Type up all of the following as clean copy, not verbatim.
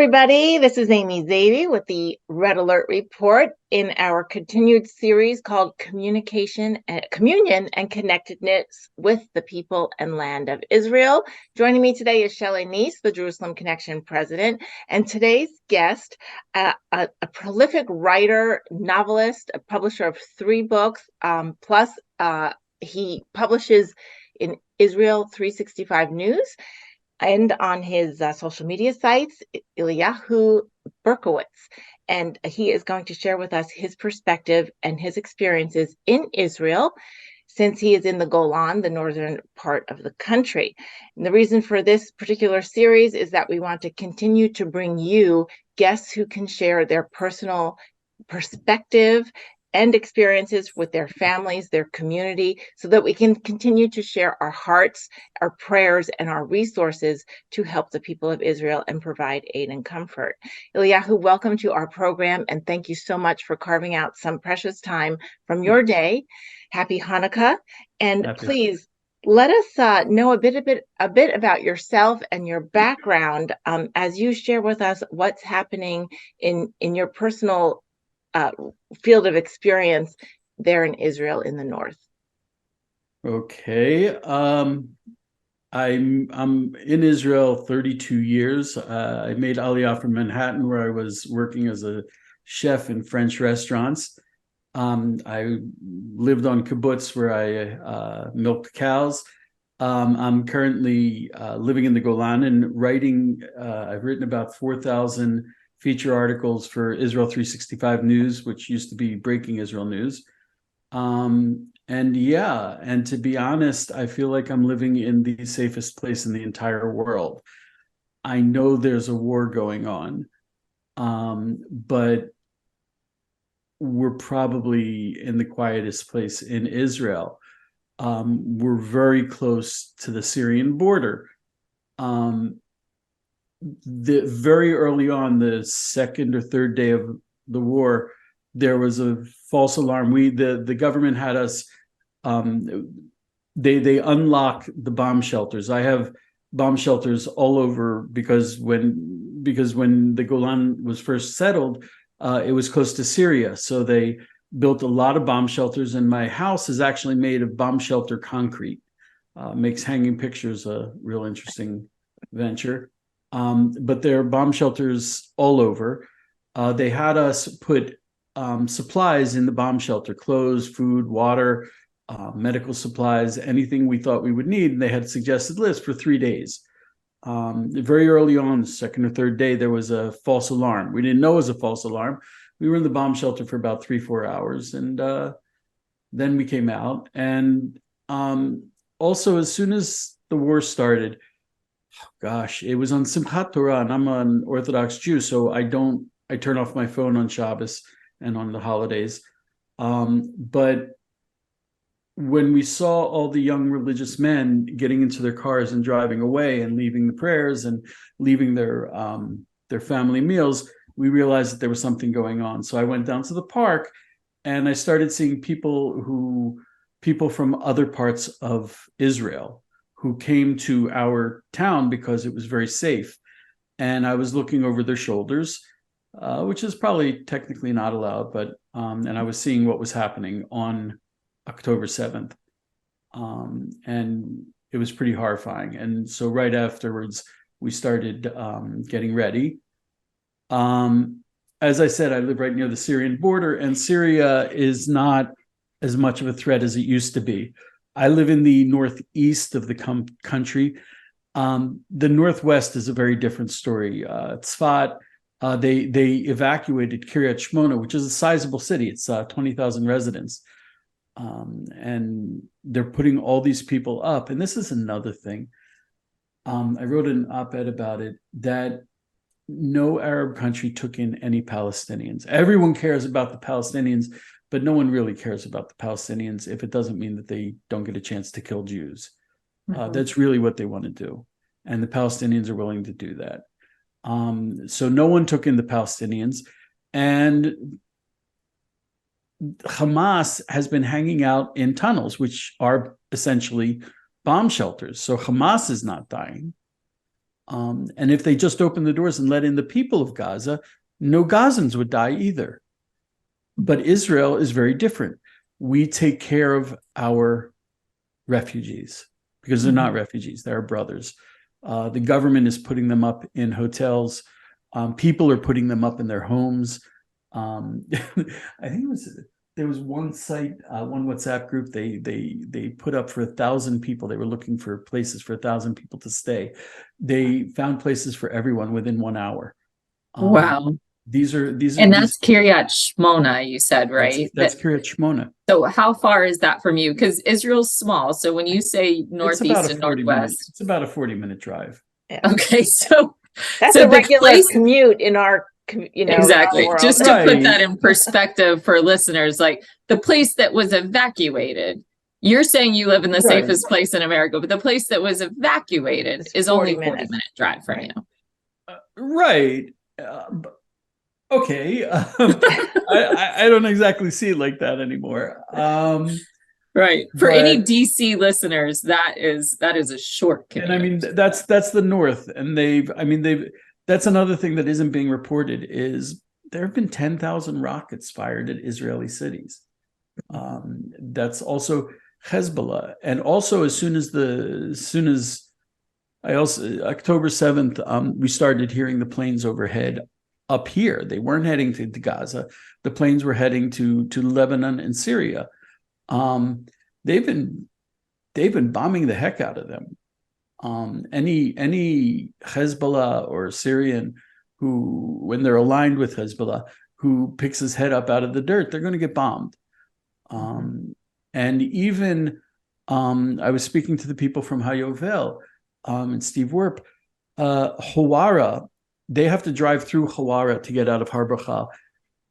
everybody. This is Amy Zavy with the Red Alert Report in our continued series called Communion and Connectedness with the People and Land of Israel. Joining me today is Shelley and I, the Jerusalem Connection president, and today's guest, a prolific writer, novelist, a publisher of 3 books, plus he publishes in Israel 365 News, and on his social media sites, Eliyahu Berkowitz. And he is going to share with us his perspective and his experiences in Israel, since he is in the Golan, the northern part of the country. And the reason for this particular series is that we want to continue to bring you guests who can share their personal perspective and experiences with their families, their community, so that we can continue to share our hearts, our prayers, and our resources to help the people of Israel and provide aid and comfort. Eliyahu, welcome to our program, and thank you so much for carving out some precious time from your day. Happy Hanukkah, and please let us know a bit about yourself and your background as you share with us what's happening in your personal field of experience there in Israel in the north. Okay. I'm in Israel 32 years. I made Aliyah from Manhattan, where I was working as a chef in French restaurants. I lived on kibbutz where I milked cows. I'm currently living in the Golan and writing. I've written about 4,000 feature articles for Israel 365 News, which used to be Breaking Israel News. And to be honest, I feel like I'm living in the safest place in the entire world. I know there's a war going on, but we're probably in the quietest place in Israel. We're very close to the Syrian border. Very early on, the second or third day of the war, there was a false alarm. The government had us. They unlock the bomb shelters. I have bomb shelters all over because when the Golan was first settled, it was close to Syria, so they built a lot of bomb shelters. And my house is actually made of bomb shelter concrete. Makes hanging pictures a real interesting venture. But there are bomb shelters all over. They had us put supplies in the bomb shelter: clothes, food, water, medical supplies, anything we thought we would need. And they had a suggested list for 3 days. Very early on, the second or third day, there was a false alarm. We didn't know it was a false alarm. We were in the bomb shelter for about 3-4 hours. And then we came out. And also, as soon as the war started, it was on Simchat Torah, and I'm an Orthodox Jew, so I turn off my phone on Shabbos and on the holidays. But when we saw all the young religious men getting into their cars and driving away and leaving the prayers and leaving their family meals, we realized that there was something going on. So I went down to the park and I started seeing people from other parts of Israel who came to our town because it was very safe. And I was looking over their shoulders, which is probably technically not allowed, but and I was seeing what was happening on October 7th. And it was pretty horrifying. And so right afterwards, we started getting ready. As I said, I live right near the Syrian border, and Syria is not as much of a threat as it used to be. I live in the northeast of the country. The northwest is a very different story. Tzfat, they evacuated Kiryat Shmona, which is a sizable city. It's 20,000 residents. And they're putting all these people up. And this is another thing. I wrote an op-ed about it, that no Arab country took in any Palestinians. Everyone cares about the Palestinians, but no one really cares about the Palestinians if it doesn't mean that they don't get a chance to kill Jews. That's really what they want to do. And the Palestinians are willing to do that. So no one took in the Palestinians. And Hamas has been hanging out in tunnels, which are essentially bomb shelters. So Hamas is not dying. And if they just opened the doors and let in the people of Gaza, no Gazans would die either. But Israel is very different. We take care of our refugees because they're not refugees, they're our brothers. The government is putting them up in hotels. People are putting them up in their homes. I think there was one site, one WhatsApp group. They put up for 1,000 people. They were looking for places for 1,000 people to stay. They found places for everyone within 1 hour. Wow. These are and that's Kiryat Shmona, you said, right? That's Kiryat Shmona. So how far is that from you? Because Israel's small. So when you say northeast and northwest, it's about a 40-minute drive. Yeah. Okay, so that's a regular commute in our, exactly. Our just to put that in perspective for listeners, like the place that was evacuated. You're saying you live in the safest place in America, but the place that was evacuated is only 40-minute drive from you. Right. Okay. I don't exactly see it like that anymore. Right. For any DC listeners, that is a short commute. And I mean, that's the North. And that's another thing that isn't being reported is there have been 10,000 rockets fired at Israeli cities. That's also Hezbollah. And also October 7th, we started hearing the planes overhead up here. They weren't heading to Gaza. The planes were heading to Lebanon and Syria. They've been bombing the heck out of them. Any Hezbollah or Syrian who, when they're aligned with Hezbollah, who picks his head up out of the dirt, they're going to get bombed. And even I was speaking to the people from Hayovel and Steve Werp, Hawara. They have to drive through Hawara to get out of Har Bracha.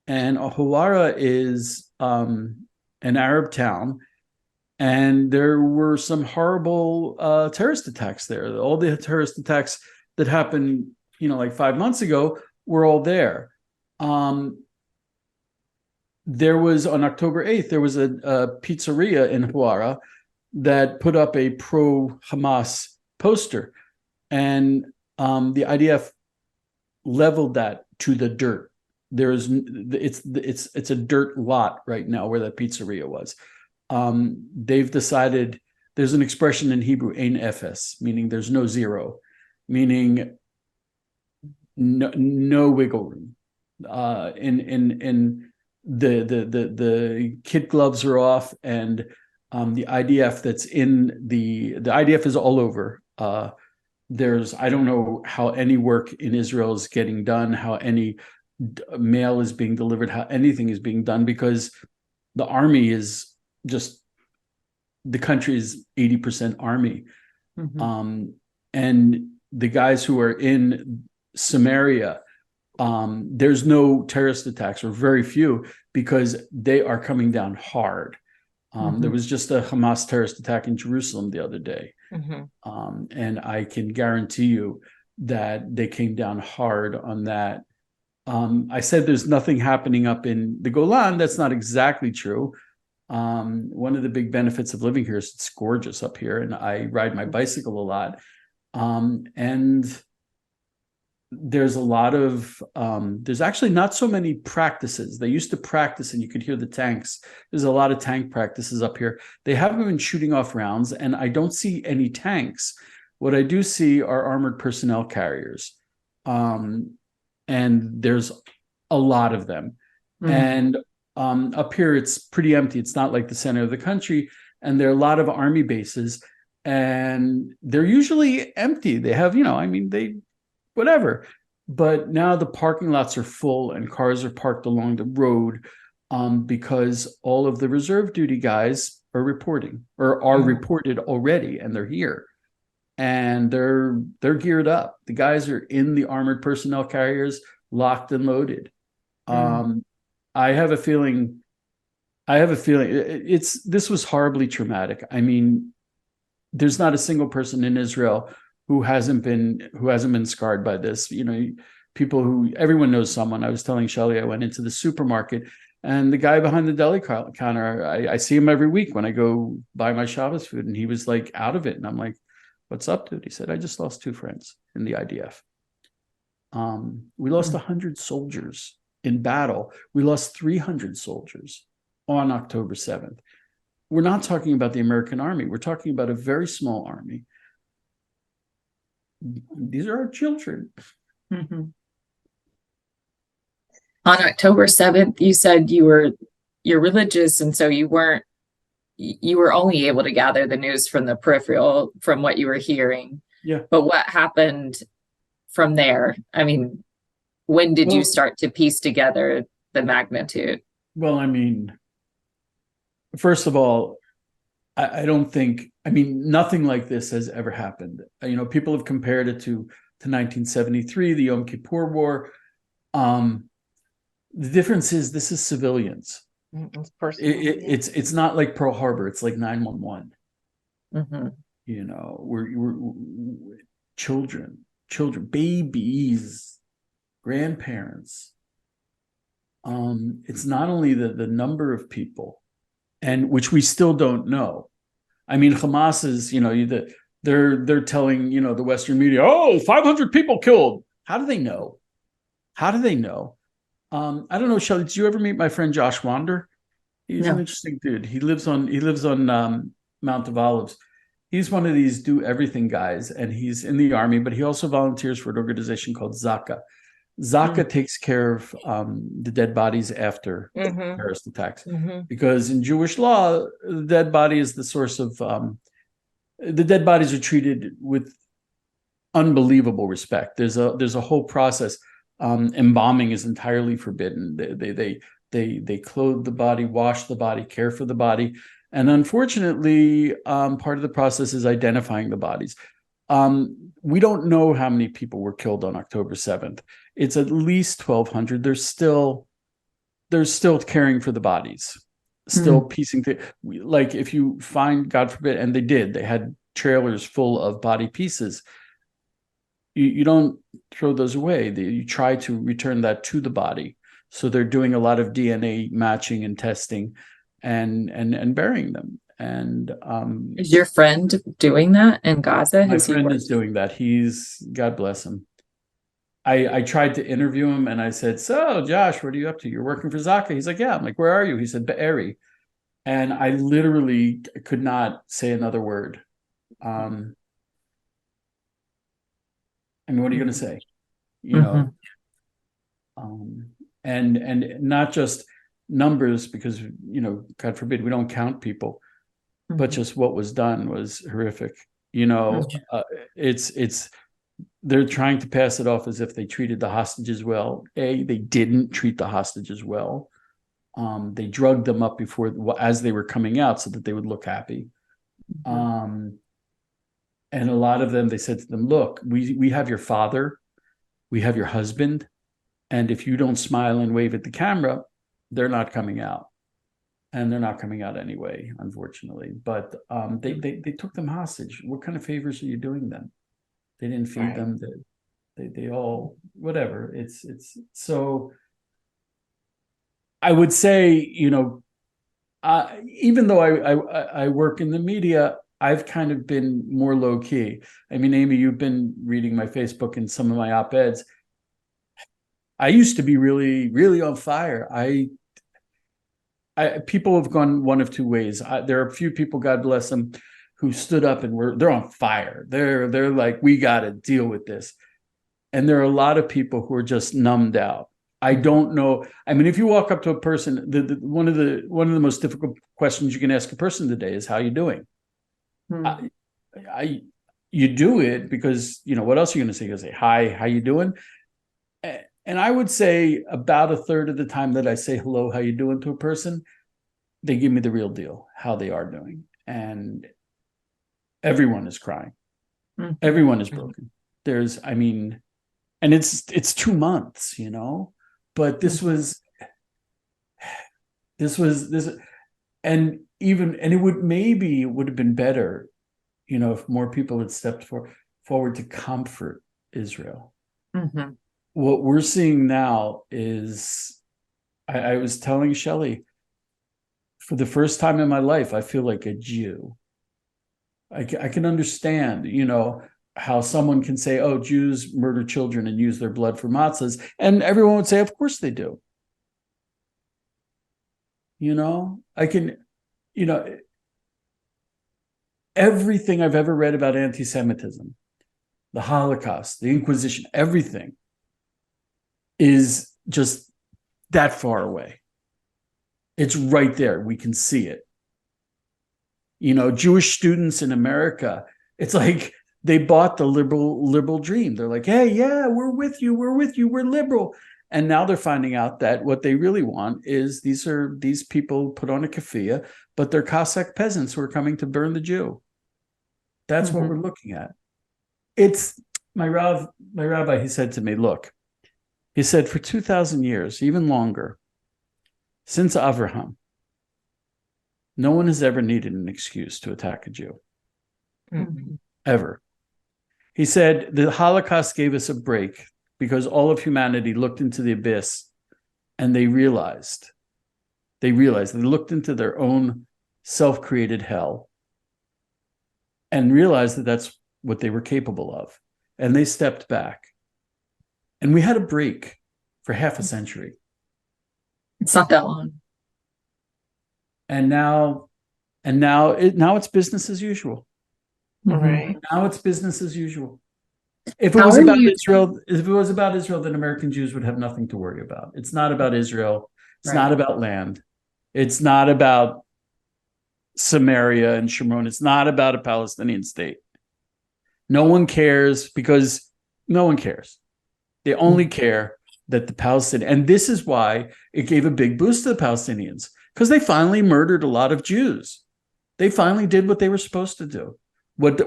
And Hawara is an Arab town. And there were some horrible terrorist attacks there. All the terrorist attacks that happened, like 5 months ago were all there. There was, on October 8th, there was a pizzeria in Hawara that put up a pro-Hamas poster. And the IDF leveled that to the dirt. It's a dirt lot right now where that pizzeria was. They've decided, there's an expression in Hebrew, ein efes, meaning there's no zero, meaning no wiggle room. In the kid gloves are off, and the IDF that's in the IDF is all over. I don't know how any work in Israel is getting done, how any mail is being delivered, how anything is being done, because the army is just, the country is 80% army. And the guys who are in Samaria, there's no terrorist attacks, or very few, because they are coming down hard. There was just a Hamas terrorist attack in Jerusalem the other day. And I can guarantee you that they came down hard on that. I said there's nothing happening up in the Golan. That's not exactly true. One of the big benefits of living here is it's gorgeous up here, and I ride my bicycle a lot. And there's a lot of, there's actually not so many practices. They used to practice and you could hear the tanks. There's a lot of tank practices up here. They haven't been shooting off rounds, and I don't see any tanks. What I do see are armored personnel carriers. And there's a lot of them. And up here, it's pretty empty. It's not like the center of the country. And there are a lot of army bases, and they're usually empty. They have, whatever. But now the parking lots are full and cars are parked along the road because all of the reserve duty guys are reporting, or are reported already, and they're here. And they're geared up. The guys are in the armored personnel carriers, locked and loaded. I have a feeling this was horribly traumatic. I mean, there's not a single person in Israel who hasn't been scarred by this. Everyone knows someone. I was telling Shelley, I went into the supermarket, and the guy behind the deli counter, I see him every week when I go buy my Shabbos food, and he was like out of it. And I'm like, What's up, dude? He said, I just lost 2 friends in the IDF. We lost 100 soldiers in battle. We lost 300 soldiers on October 7th. We're not talking about the American army. We're talking about a very small army. These are our children. Mm-hmm. On October 7th, you said you're religious, and so you were only able to gather the news from the peripheral, from what you were hearing. Yeah. But what happened from there? I mean, when did you start to piece together the magnitude? Well, I mean, first of all, I don't think, nothing like this has ever happened. People have compared it to 1973, the Yom Kippur War. The difference is this is civilians. It's personal. It's not like Pearl Harbor. It's like 9/11. Mm-hmm. We're children, babies, grandparents. It's not only the number of people, and which we still don't know. Hamas is, they're telling, the Western media, 500 people killed. How do they know? I don't know, Shelley, did you ever meet my friend Josh Wander? He's an interesting dude. He lives on Mount of Olives. He's one of these do everything guys, and he's in the army, but he also volunteers for an organization called Zaka. Zaka takes care of the dead bodies after terrorist attacks, because in Jewish law, the dead body is the source of the dead bodies are treated with unbelievable respect. There's a whole process. Embalming is entirely forbidden. They clothe the body, wash the body, care for the body, and unfortunately, part of the process is identifying the bodies. We don't know how many people were killed on October 7th. It's at least 1,200. They're still caring for the bodies, still piecing things. Like if you find, God forbid, and they had trailers full of body pieces. You don't throw those away. You try to return that to the body. So they're doing a lot of DNA matching and testing, and burying them. And is your friend doing that in Gaza? My friend is doing that. God bless him. I tried to interview him, and I said, "So, Josh, what are you up to? You're working for Zaka?" He's like, "Yeah." I'm like, "Where are you?" He said, "Be'eri." And I literally could not say another word. What are you going to say? And not just numbers, because, God forbid, we don't count people, but just what was done was horrific. They're trying to pass it off as if they treated the hostages well. They didn't treat the hostages well. They drugged them up as they were coming out so that they would look happy. And a lot of them, they said to them, "Look, we have your father, we have your husband, and if you don't smile and wave at the camera, they're not coming out." And they're not coming out anyway, unfortunately. But they took them hostage. What kind of favors are you doing them? They didn't feed them. They all, whatever. It's so. I would say, even though I work in the media, I've kind of been more low key. Amy, you've been reading my Facebook and some of my op-eds. I used to be really, really on fire. People have gone one of two ways. There are a few people, God bless them, who stood up and they're on fire. They're like, we got to deal with this. And there are a lot of people who are just numbed out. I don't know. If you walk up to a person, one of the most difficult questions you can ask a person today is, "How you doing?" You do it because, what else are you going to say? You say, "Hi, how you doing?" And I would say about a third of the time that I say hello, how you doing to a person, they give me the real deal, how they are doing. And everyone is crying. Everyone is broken. And it's 2 months, but this was, and it would have been better, if more people had stepped forward to comfort Israel. What we're seeing now is, I was telling Shelley, for the first time in my life, I feel like a Jew. I can understand, how someone can say, oh, Jews murder children and use their blood for matzahs. And everyone would say, of course they do. I can, everything I've ever read about anti-Semitism, the Holocaust, the Inquisition, everything is just that far away. It's right there. We can see it. Jewish students in America, it's like they bought the liberal dream. They're like, hey, yeah, we're with you, we're liberal. And now they're finding out that what they really want is these people put on a keffiyeh, but they're Cossack peasants who are coming to burn the Jew. That's what we're looking at. It's my rabbi, he said to me, look, he said, for 2,000 years, even longer, since Avraham, no one has ever needed an excuse to attack a Jew. Ever. He said, the Holocaust gave us a break because all of humanity looked into the abyss and they looked into their own self-created hell and realized that that's what they were capable of. And they stepped back. And we had a break for half a century. It's not that long. And now it's business as usual. Right. Now it's business as usual. If it was about Israel, then American Jews would have nothing to worry about. It's not about Israel. It's not about land. It's not about Samaria and Shimon. It's not about a Palestinian state. No one cares because no one cares. They only care that the Palestinians, and this is why it gave a big boost to the Palestinians, because they finally murdered a lot of Jews. They finally did what they were supposed to do. What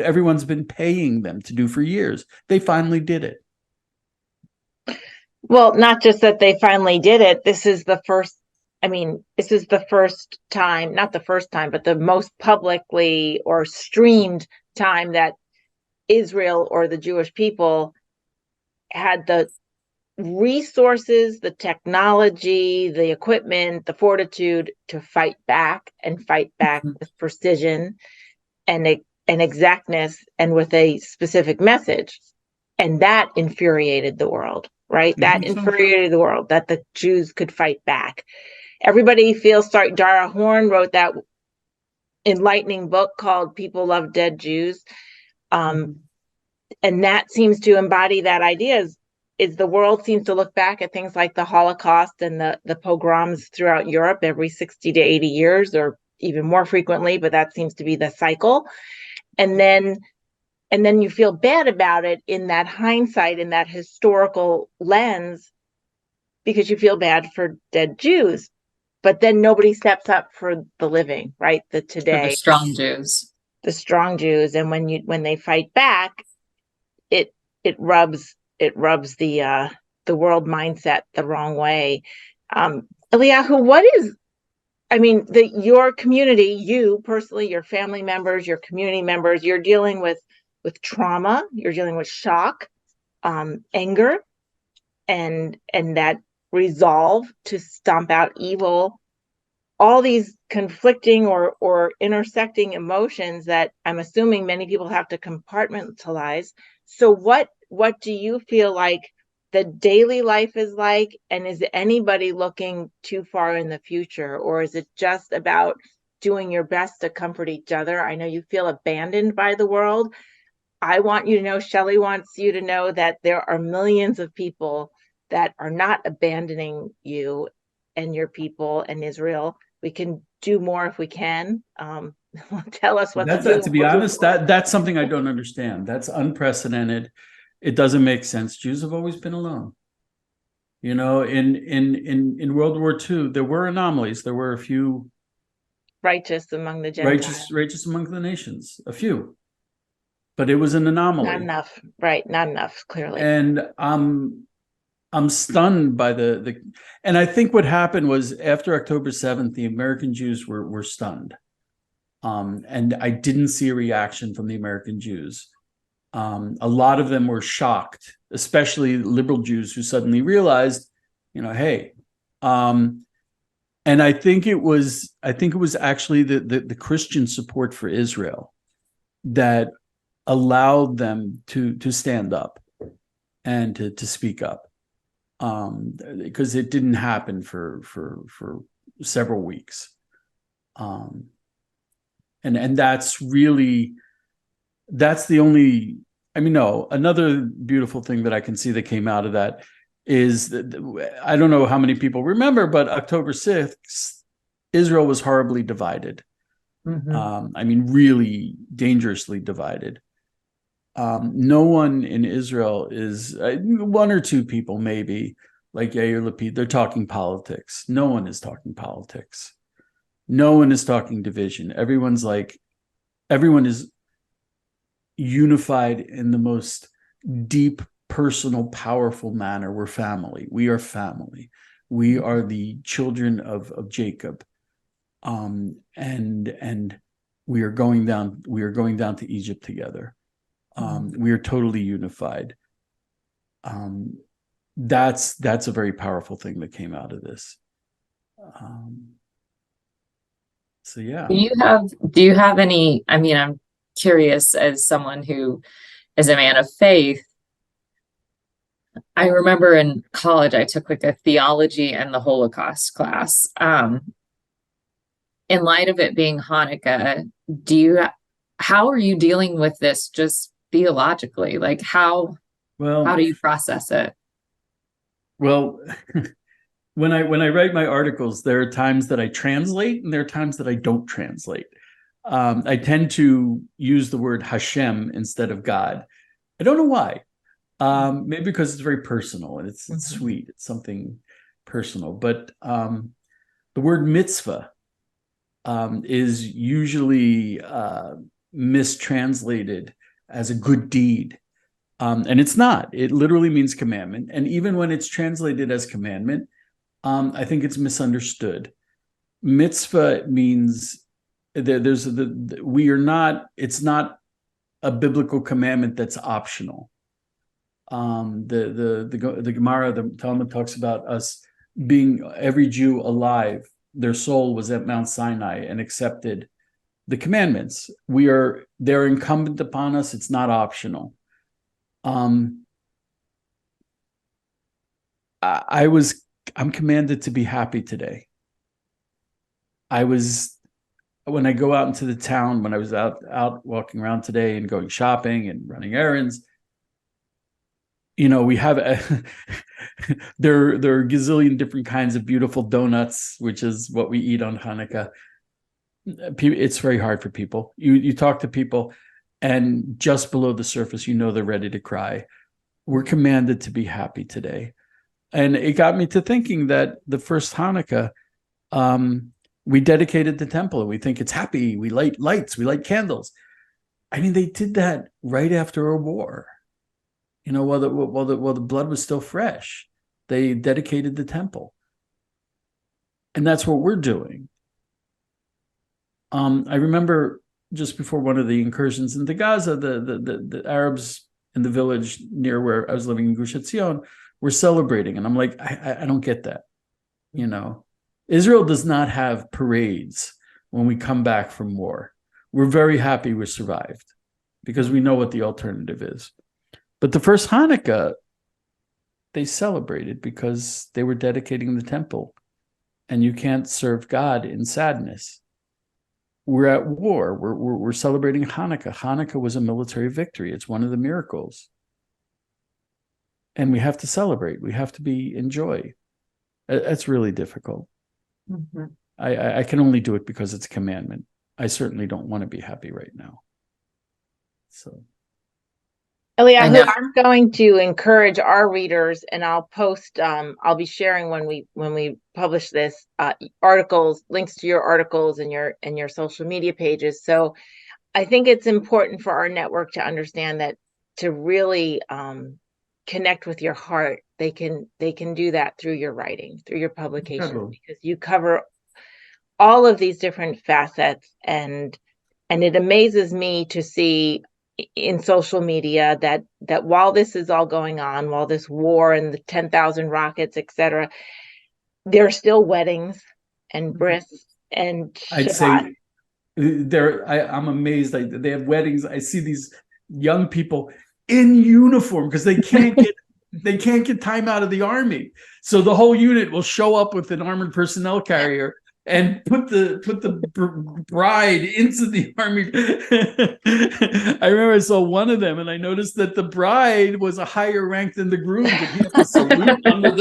everyone's been paying them to do for years. They finally did it. Well, not just that they finally did it. This is the first time, not the first time, but the most publicly or streamed time that Israel or the Jewish people had the resources, the technology, the equipment, the fortitude to fight back with precision and exactness and with a specific message. And that infuriated the world, right? That infuriated the world, that the Jews could fight back. Everybody feels sorry. Dara Horn wrote that enlightening book called People Love Dead Jews. And that seems to embody that idea is the world seems to look back at things like the Holocaust and the pogroms throughout Europe every 60 to 80 years or even more frequently, but that seems to be the cycle. And then you feel bad about it in that hindsight, in that historical lens, because you feel bad for dead Jews. But then nobody steps up for the living, right? The today. The strong Jews. The strong Jews. And when they fight back, it rubs the world mindset the wrong way. Eliyahu, your community, you personally, your family members, your community members, you're dealing with trauma, you're dealing with shock, anger, and that resolve to stomp out evil, all these conflicting or intersecting emotions that I'm assuming many people have to compartmentalize. So what do you feel like the daily life is like? And is anybody looking too far in the future? Or is it just about doing your best to comfort each other? I know you feel abandoned by the world. I want you to know, Shelley wants you to know that there are millions of people that are not abandoning you and your people and Israel. We can do more if we can. Tell us what to do. To be honest, that's something I don't understand. That's unprecedented. It doesn't make sense. Jews have always been alone. In World War II, there were anomalies. There were a few righteous among the Gentiles. Righteous among the nations, a few. But it was an anomaly. Not enough, right? Not enough, clearly. And I'm stunned by and I think what happened was after October 7th, the American Jews were stunned. And I didn't see a reaction from the American Jews. A lot of them were shocked, especially liberal Jews who suddenly realized, hey, And I think it was actually the Christian support for Israel that allowed them to stand up and to speak up, because it didn't happen for several weeks, and that's the only. I mean, no. Another beautiful thing that I can see that came out of that is that, I don't know how many people remember, but October 6th, Israel was horribly divided. I mean, really dangerously divided. No one in Israel is, one or two people maybe, like Yair Lapid, they're talking politics. No one is talking politics. No one is talking division. Everyone is unified in the most deep, personal, powerful manner. We're family. We are family. We are the children of Jacob. And we are going down to Egypt together. We are totally unified. That's a very powerful thing that came out of this. So yeah. Do you have any, I mean, I'm curious, as someone who is a man of faith, I remember in college I took like a theology and the Holocaust class. In light of it being Hanukkah, how are you dealing with this just theologically? Like how do you process it? Well, when I write my articles, there are times that I translate and there are times that I don't translate. I tend to use the word Hashem instead of God. I don't know why. Maybe because it's very personal and it's sweet. It's something personal. But the word mitzvah is usually mistranslated as a good deed. And it's not. It literally means commandment. And even when it's translated as commandment, I think it's misunderstood. Mitzvah means it's not a biblical commandment that's optional. The Gemara, the Talmud talks about us being, every Jew alive, their soul was at Mount Sinai and accepted the commandments. They're incumbent upon us. It's not optional. I'm commanded to be happy today. When I go out into the town, when I was out walking around today and going shopping and running errands, we have there are a gazillion different kinds of beautiful donuts, which is what we eat on Hanukkah. It's very hard for people. You talk to people, and just below the surface, they're ready to cry. We're commanded to be happy today. And it got me to thinking that the first Hanukkah, we dedicated the temple, and we think it's happy. We light lights, we light candles. I mean, they did that right after a war. While the blood was still fresh, they dedicated the temple. And that's what we're doing. I remember just before one of the incursions into Gaza, the Arabs in the village near where I was living in Gush Etzion were celebrating. And I'm like, I don't get that. Israel does not have parades when we come back from war. We're very happy we survived because we know what the alternative is. But the first Hanukkah, they celebrated because they were dedicating the temple. And you can't serve God in sadness. We're at war. We're celebrating Hanukkah. Hanukkah was a military victory. It's one of the miracles. And we have to celebrate. We have to be in joy. That's really difficult. Mm-hmm. I can only do it because it's a commandment. I certainly don't want to be happy right now. So, Eliyahu, I'm going to encourage our readers, and I'll post. I'll be sharing when we publish this articles, links to your articles and your social media pages. So, I think it's important for our network to understand that to really connect with your heart, they can do that through your writing, through your publication, because you cover all of these different facets, and it amazes me to see in social media that while this is all going on, while this war and the 10,000 rockets, etc., there are still weddings and bris and I'd Shabbat. say I'm amazed. They have weddings. I see these young people in uniform because they can't get time out of the army. So the whole unit will show up with an armored personnel carrier and put the bride into the army. I remember I saw one of them, and I noticed that the bride was a higher rank than the groom. But he had to salute under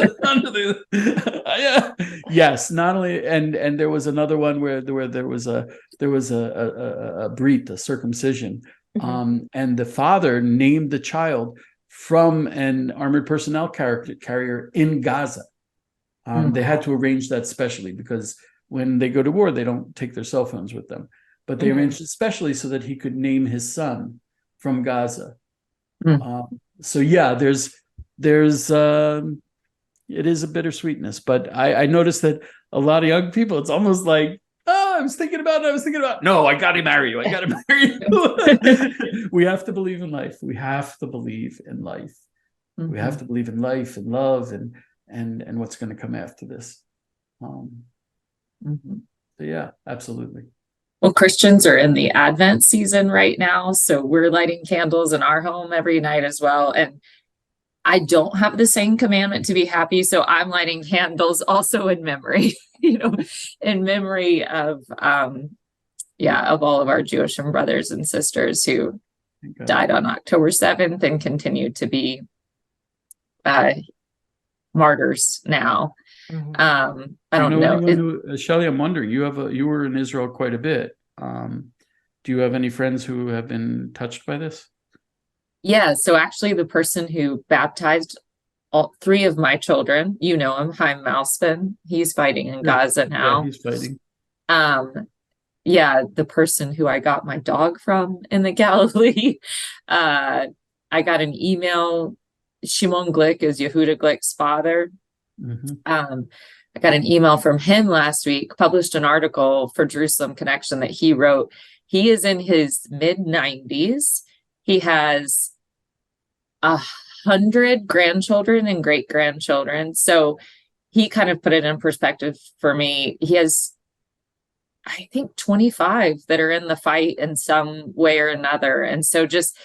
the yes. Not only and there was another one where there was a brit, a circumcision, and the father named the child from an armored personnel carrier in Gaza. They had to arrange that specially because when they go to war, they don't take their cell phones with them. But they arranged it specially so that he could name his son from Gaza. So yeah, there's it is a bittersweetness. But I noticed that a lot of young people, it's almost like, oh, I was thinking about. No, I got to marry you. We have to believe in life. We have to believe in life. We have to believe in life and love and what's going to come after this. So yeah, absolutely. Well, Christians are in the Advent season right now, so we're lighting candles in our home every night as well. And I don't have the same commandment to be happy, so I'm lighting candles also in memory, in memory of all of our Jewish brothers and sisters who died on October 7th and continue to be martyrs now. I don't know. Shelley, I'm wondering, you were in Israel quite a bit. Do you have any friends who have been touched by this? Yeah, so actually the person who baptized all three of my children, you know him, Chaim Malspin, he's fighting in Gaza now. Yeah, he's fighting. The person who I got my dog from in the Galilee, I got an email. Shimon Glick is Yehuda Glick's father. I got an email from him last week, published an article for Jerusalem Connection that he wrote. He is in his mid-90s. He has 100 grandchildren and great-grandchildren. So he kind of put it in perspective for me. He has, I think, 25 that are in the fight in some way or another. And so just,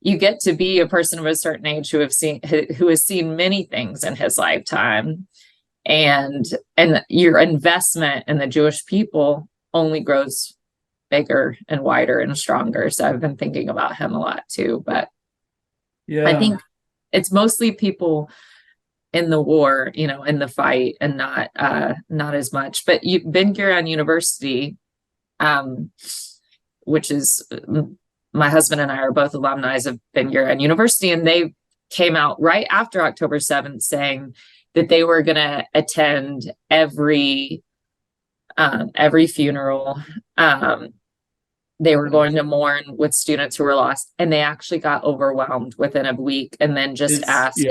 you get to be a person of a certain age who has seen many things in his lifetime. And your investment in the Jewish people only grows bigger and wider and stronger. So I've been thinking about him a lot too, but yeah, I think it's mostly people in the war, in the fight, and not as much. But Ben Gurion University, which is, my husband and I are both alumni of Ben Gurion University, and they came out right after October 7th saying that they were going to attend every funeral. They were going to mourn with students who were lost, and they actually got overwhelmed within a week, and then just asked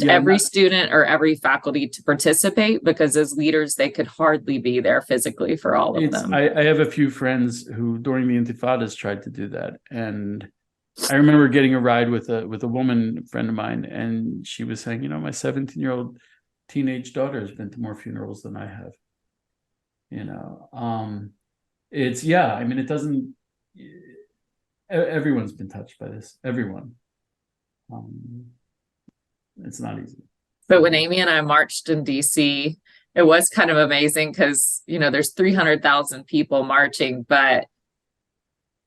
every student or every faculty to participate, because as leaders, they could hardly be there physically for all of them. I have a few friends who during the Intifadas tried to do that. And I remember getting a ride with a woman friend of mine, and she was saying, my 17-year-old teenage daughter has been to more funerals than I have. It doesn't, everyone's been touched by this. Everyone. It's not easy. But when Amy and I marched in DC, it was kind of amazing because, there's 300,000 people marching, but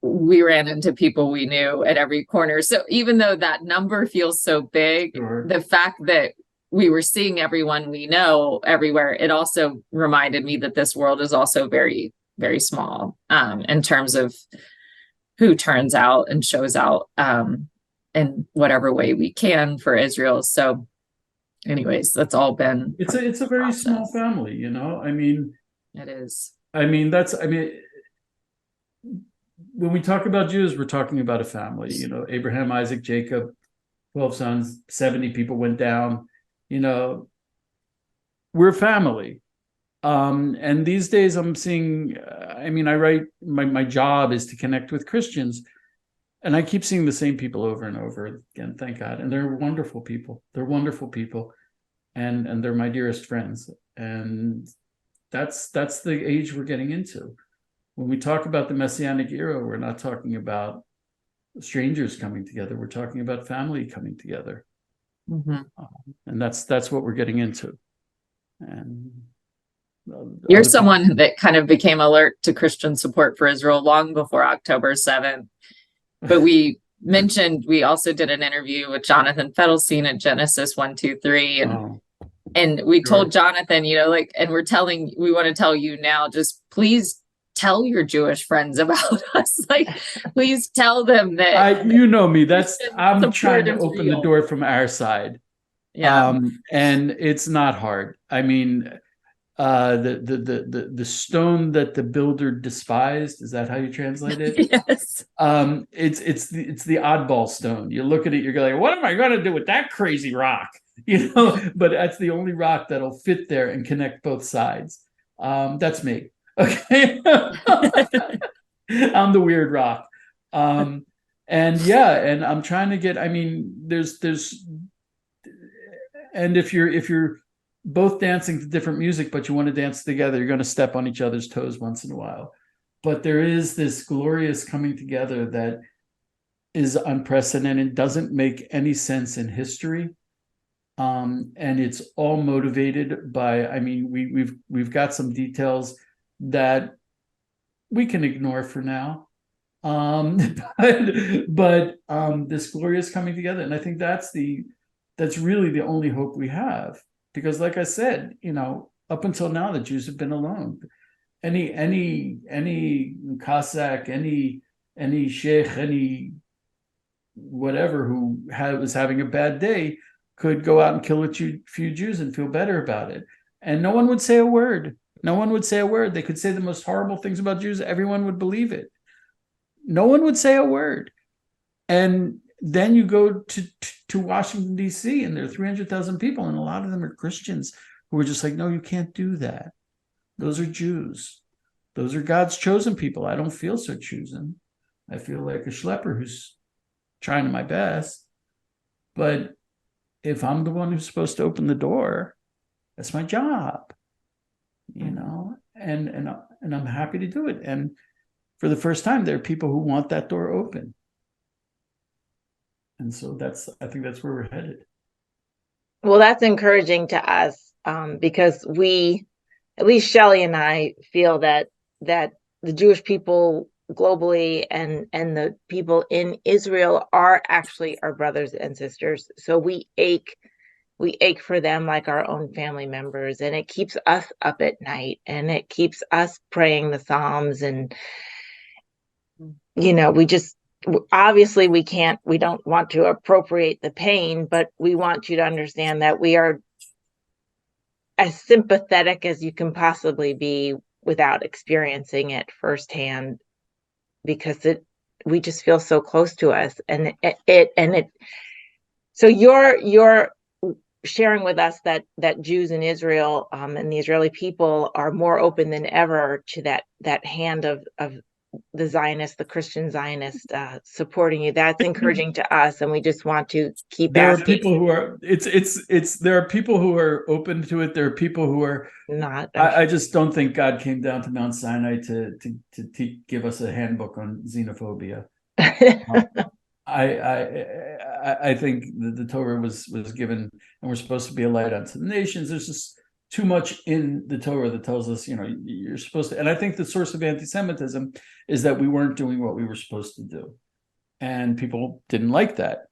we ran into people we knew at every corner. So even though that number feels so big, sure, the fact that we were seeing everyone we know everywhere, it also reminded me that this world is also very, very small in terms of who turns out and shows out in whatever way we can for Israel. So anyways, that's all been, it's a very small family, it is. When we talk about Jews, we're talking about a family, Abraham, Isaac, Jacob, 12 sons, 70 people went down, we're a family. And these days I'm seeing, I write, my job is to connect with Christians, and I keep seeing the same people over and over again, thank God. And they're wonderful people. And they're my dearest friends. And that's the age we're getting into. When we talk about the Messianic era, we're not talking about strangers coming together. We're talking about family coming together. And that's what we're getting into. And you're someone that kind of became alert to Christian support for Israel long before October 7th. But we mentioned, we also did an interview with Jonathan Fettelstein at Genesis 123. And we told Jonathan, and we want to tell you now, just please tell your Jewish friends about us. Please tell them that. You know me, I'm trying to open the door from our side. Yeah. And it's not hard. I mean, the stone that the builder despised, is that how you translate it? Yes. It's the oddball stone. You look at it, you're like, what am I going to do with that crazy rock? But that's the only rock that'll fit there and connect both sides. That's me. Okay. I'm the weird rock. And I'm trying to get, there's and if you're both dancing to different music, but you want to dance together, you're going to step on each other's toes once in a while. But there is this glorious coming together that is unprecedented, doesn't make any sense in history. And it's all motivated by, we've got some details that we can ignore for now. But this glorious coming together. And I think that's really the only hope we have. Because like I said, up until now, the Jews have been alone. Any Cossack, any sheikh, any whatever who was having a bad day could go out and kill a few Jews and feel better about it. And no one would say a word. No one would say a word. They could say the most horrible things about Jews. Everyone would believe it. No one would say a word. And then you go to Washington, D.C., and there are 300,000 people, and a lot of them are Christians who are just like, no, you can't do that. Those are Jews. Those are God's chosen people. I don't feel so chosen. I feel like a schlepper who's trying my best. But if I'm the one who's supposed to open the door, that's my job, and I'm happy to do it. And for the first time, there are people who want that door open. And so I think that's where we're headed. Well, that's encouraging to us, because at least Shelley and I feel that the Jewish people globally and the people in Israel are actually our brothers and sisters. So we ache for them like our own family members, and it keeps us up at night, and it keeps us praying the Psalms. And we just, obviously we don't want to appropriate the pain, but we want you to understand that we are as sympathetic as you can possibly be without experiencing it firsthand, because we just feel so close to us. And so you're sharing with us that Jews in Israel, and the Israeli people are more open than ever to that hand of the Zionist, the Christian Zionist, supporting you. That's encouraging to us, and we just want to keep. There are people who are. There are people who are open to it. There are people who are not. I just don't think God came down to Mount Sinai to give us a handbook on xenophobia. I think the Torah was given, and we're supposed to be a light unto the nations. There's just too much in the Torah that tells us, you're supposed to. And I think the source of anti-Semitism is that we weren't doing what we were supposed to do, and people didn't like that.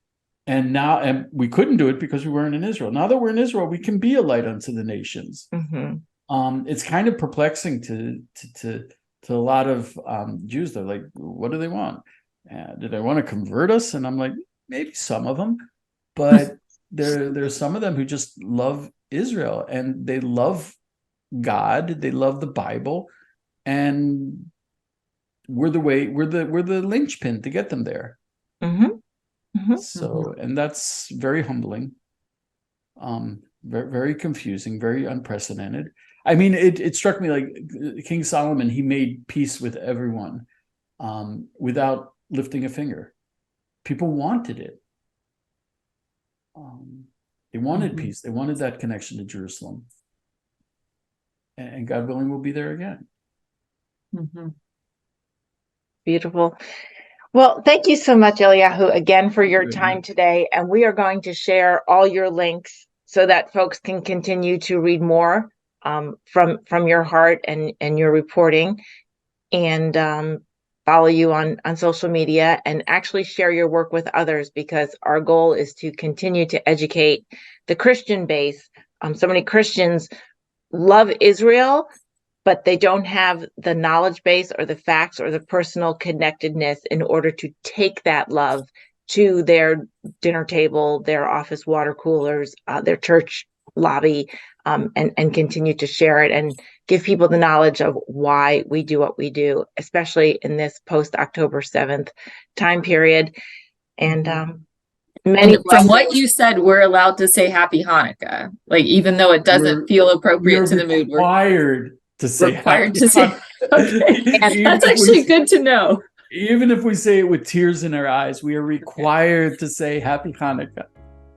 And we couldn't do it because we weren't in Israel. Now that we're in Israel, we can be a light unto the nations. Mm-hmm. It's kind of perplexing to a lot of Jews. They're like, what do they want? Do they want to convert us? And I'm like, maybe some of them, but there's some of them who just love Israel, and they love God, they love the Bible, and we're the linchpin to get them there. Mm-hmm. Mm-hmm. So, and that's very humbling, very, very confusing, very unprecedented. I mean, it struck me like King Solomon, he made peace with everyone without lifting a finger. People wanted it. They wanted peace. They wanted that connection to Jerusalem. and God willing, we'll be there again. Mhm. Beautiful. Well, thank you so much, Eliyahu, again for your Very time much. today. And we are going to share all your links so that folks can continue to read more from your heart and your reporting, and follow you on social media and actually share your work with others, because our goal is to continue to educate the Christian base. So many Christians love Israel, but they don't have the knowledge base or the facts or the personal connectedness in order to take that love to their dinner table, their office water coolers, their church lobby, and continue to share it and give people the knowledge of why we do what we do, especially in this post-October 7th time period. And many And from what you said, we're allowed to say Happy Hanukkah, like even though it doesn't feel appropriate to the mood. We're required to say required Happy to say. Hanukkah. Okay, that's actually good to know. Even if we say it with tears in our eyes, we are required to say Happy Hanukkah.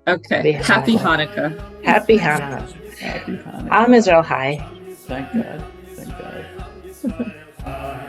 Okay, Happy Hanukkah. Happy Hanukkah. Happy Hanukkah. Am Israel High. Thank God. Thank God.